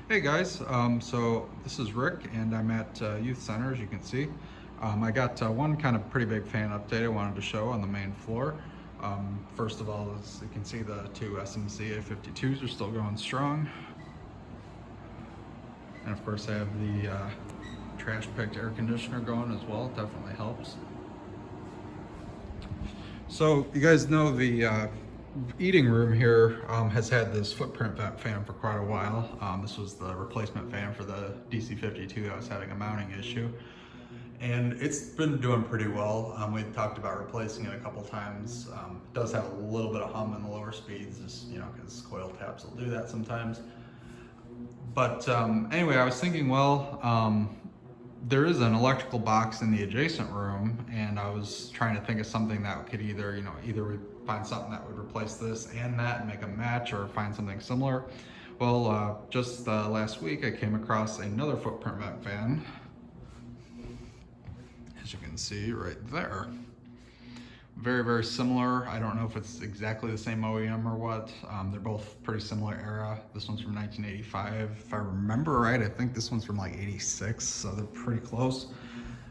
Hey guys, so this is Rick and I'm at Youth Center, as you can see. I got one kind of pretty big fan update I wanted to show on the main floor. First of all, as you can see, the two SMC A52s are still going strong. And of course I have the trash picked air conditioner going as well, it definitely helps. So you guys know the eating room here has had this footprint vent fan for quite a while. This was the replacement fan for the DC52 that was having a mounting issue. And it's been doing pretty well. We talked about replacing it a couple times. It does have a little bit of hum in the lower speeds, just, because coil taps will do that sometimes. But anyway, I was thinking, well, there is an electrical box in the adjacent room, and I was trying to think of something that could either we find something that would replace this and that and make a match, or find something similar. Well, just last week I came across another footprint vent fan, as you can see right there. Very, very similar. I don't know if it's exactly the same OEM or what. They're both pretty similar era. This one's from 1985. If I remember right, I think this one's from like 86, so they're pretty close.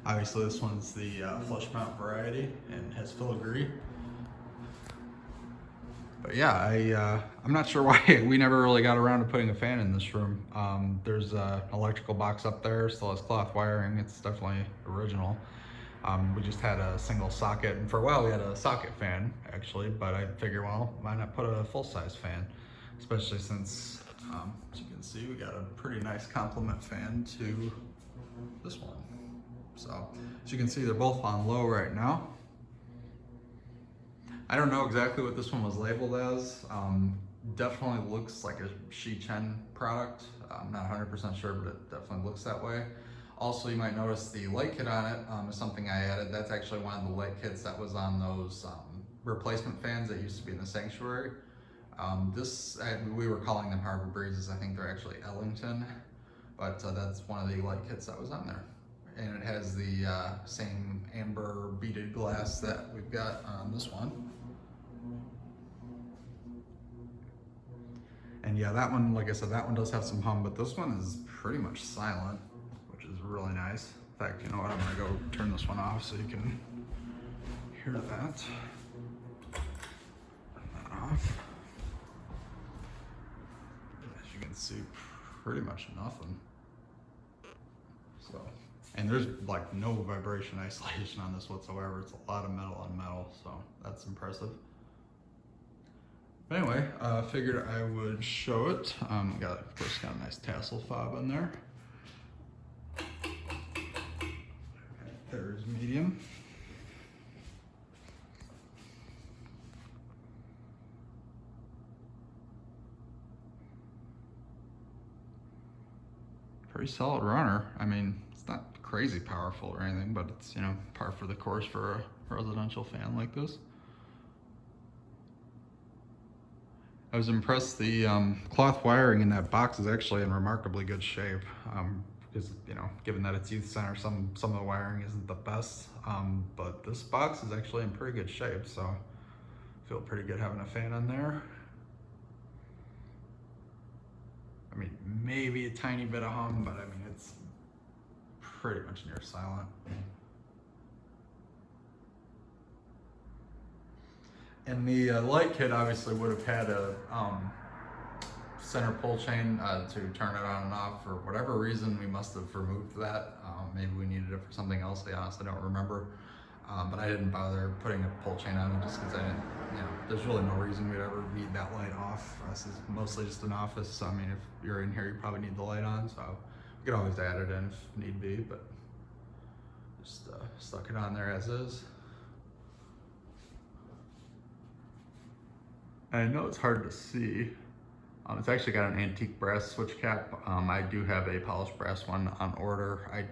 Obviously this one's the flush mount variety and has filigree. But yeah, I'm not sure why we never really got around to putting a fan in this room. There's an electrical box up there, still has cloth wiring. It's definitely original. We just had a single socket, and for a while we had a socket fan actually, but I figured, well, why not put a full-size fan, especially since, as you can see, we got a pretty nice complement fan to this one. So, as you can see, they're both on low right now. I don't know exactly what this one was labeled as. Definitely looks like a Shichen product. I'm not 100% sure, but it definitely looks that way. Also, you might notice the light kit on it is something I added. That's actually one of the light kits that was on those replacement fans that used to be in the sanctuary. We were calling them Harbor Breezes. I think they're actually Ellington, but that's one of the light kits that was on there. And it has the same amber beaded glass that we've got on this one. And yeah, that one, like I said, that one does have some hum, but this one is pretty much silent, which is really nice. In fact, you know what, I'm gonna go turn this one off so you can hear that. Turn that off. As you can see, pretty much nothing. So, and there's like no vibration isolation on this whatsoever. It's a lot of metal on metal, so that's impressive. But anyway, figured I would show it. Of course, got a nice tassel fob in there. There's medium. Pretty solid runner. I mean, it's not crazy powerful or anything, but it's, par for the course for a residential fan like this. I was impressed. The cloth wiring in that box is actually in remarkably good shape. Because, given that it's youth center, some of the wiring isn't the best. But this box is actually in pretty good shape, so I feel pretty good having a fan on there. I mean, maybe a tiny bit of hum, but I mean, it's pretty much near silent. And the light kit obviously would have had a center pull chain to turn it on and off. For whatever reason, we must have removed that. Maybe we needed it for something else. I honestly don't remember. But I didn't bother putting a pull chain on it just because I didn't, there's really no reason we'd ever need that light off. This is mostly just an office. So, I mean, if you're in here, you probably need the light on. So we could always add it in if need be, but just stuck it on there as is. I know it's hard to see. It's actually got an antique brass switch cap. I do have a polished brass one on order. I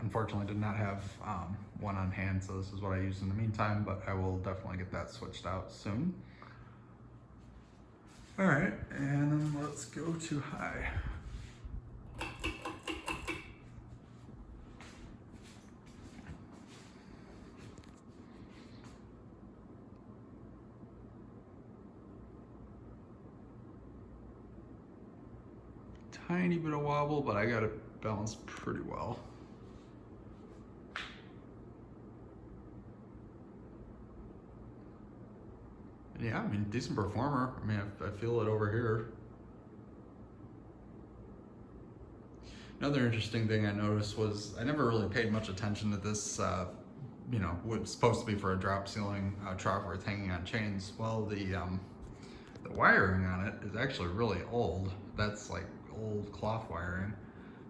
unfortunately did not have one on hand, so this is what I use in the meantime, but I will definitely get that switched out soon. All right, and then let's go to high. tiny bit of wobble, but I got it balanced pretty well. Yeah, I mean, decent performer. I mean, I feel it over here. Another interesting thing I noticed was I never really paid much attention to this, you know, what's supposed to be for a drop ceiling trough where it's hanging on chains. Well, the wiring on it is actually really old. That's like old cloth wiring.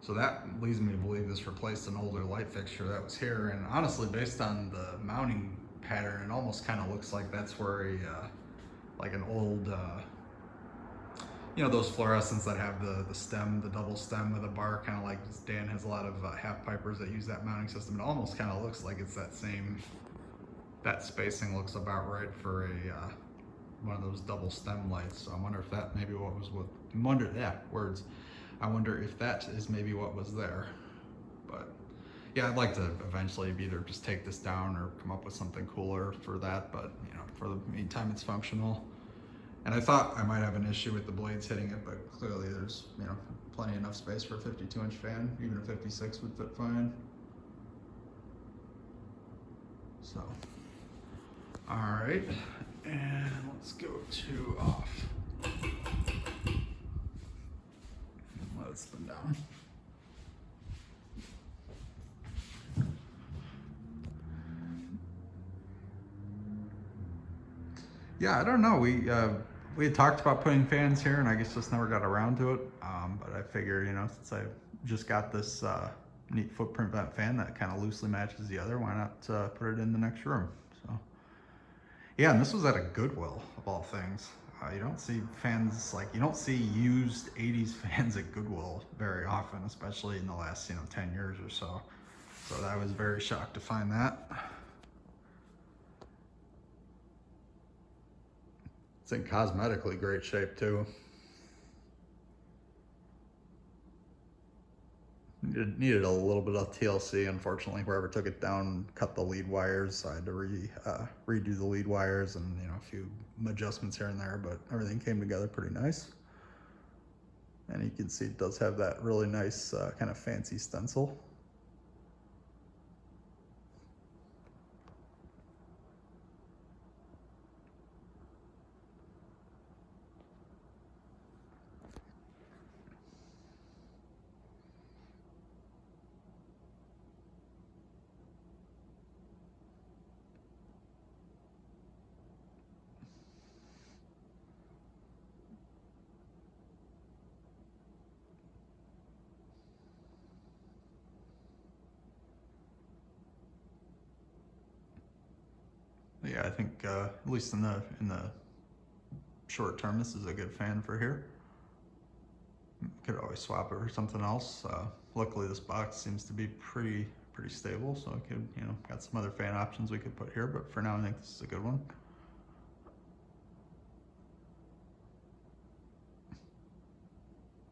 So that leads me to believe this replaced an older light fixture that was here. And honestly, based on the mounting pattern, it almost kind of looks like that's where a, like an old, you know, those fluorescents that have the stem, the double stem with a bar, kind of like Dan has a lot of half pipers that use that mounting system. It almost kind of looks like it's that same, that spacing looks about right for a one of those double stem lights. So I wonder if that maybe what was what, I wonder if that is maybe what was there. But yeah, I'd like to eventually either just take this down or come up with something cooler for that. But you know, for the meantime, it's functional. And I thought I might have an issue with the blades hitting it, but clearly there's, you know, plenty enough space for a 52-inch fan. Even a 56 would fit fine. So, all right, and let's go to off. Let it spin down. Yeah, I don't know. We had talked about putting fans here, and I guess just never got around to it. But I figured, you know, since I just got this neat footprint vent fan that kind of loosely matches the other, why not put it in the next room? So, yeah, and this was at a Goodwill of all things. You don't see fans like, you don't see used 80s fans at Goodwill very often, especially in the last, you know, 10 years or so. So I was very shocked to find that. It's in cosmetically great shape too. Needed a little bit of TLC, unfortunately. Whoever took it down cut the lead wires, so I had to redo the lead wires and, you know, a few adjustments here and there, but everything came together pretty nice. And you can see it does have that really nice kind of fancy stencil. Yeah, I think at least in the short term, this is a good fan for here. Could always swap it for something else. Luckily, this box seems to be pretty stable, so I could, you know, got some other fan options we could put here. But for now, I think this is a good one.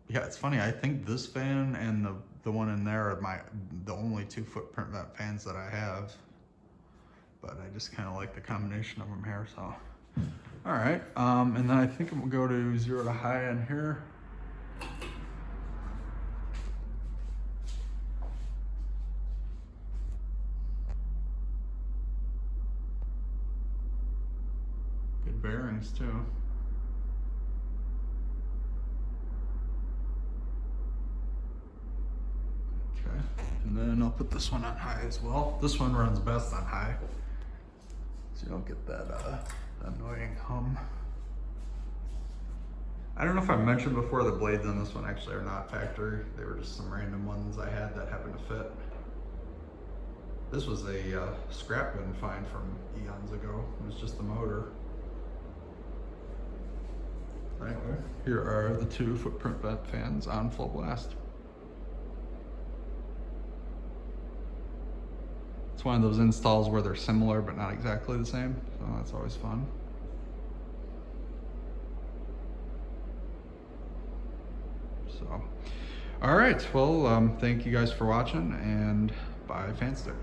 Yeah, it's funny. I think this fan and the one in there are the only two footprint vent fans that I have. But I just kind of like the combination of them here. So, all right. And then I think I'm gonna go to 0 to high in here. Good bearings too. Okay, and then I'll put this one on high as well. This one runs best on high, so you don't get that annoying hum. I don't know if I mentioned before, the blades on this one actually are not factory. They were just some random ones I had that happened to fit. This was a scrap bin find from eons ago. It was just the motor. Anyway, here are the two footprint vent fans on full blast. It's one of those installs where they're similar but not exactly the same, so that's always fun. So, all right, well, thank you guys for watching, and bye, FanStick.